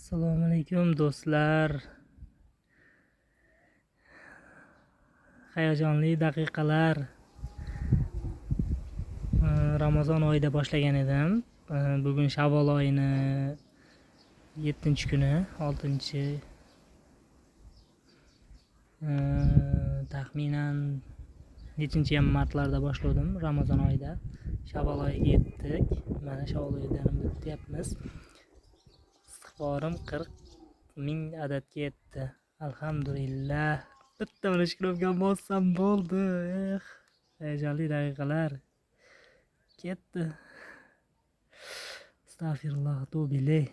Assalomu alaykum do'stlar. Hayajonli daqiqalar. Ramazon oyida boshlagan edim. Bugun Shavvol oyini 7-kuni, 6 taxminan nechinchi martlarda boshladim Ramazon oyida. Shavvol oyiga yetdik. Mana Shavvol oyidan o'tyapmiz. Istighforim 40,000 adadga yetdi. Alhamdulillah. Bitta mana shu knopkani bossam bo'ldi. Hayajonli daqiqalar ketdi. Astagfirullah tubilay.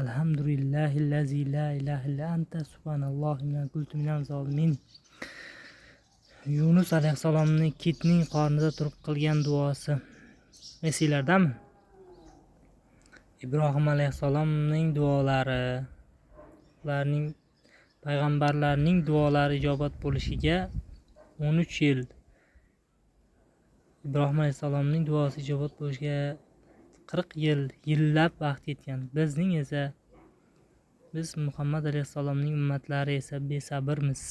Alhamdulillahillazi la ilaha illa anta subhanallohi inna kuntu minaz zolimin. Yunus alayhissalomning kitning qornida turib qilgan duosi. Esinglardami? Ibrohim alayhissalomning duolari, ularning payg'ambarlarning duolari ijobat bo'lishiga 13 yil. Ibrohim alayhissalomning duosi ijobat bo'lishiga 40 yillab vaqt ketgan. Bizning esa biz Muhammad alayhissalomning ummatlari esa besabrmiz.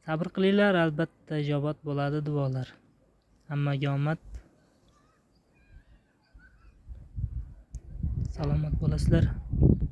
Sabr qilinglar, albatta ijobat bo'ladi duolar. Hammaga omad. Salomat bo'lasizlar.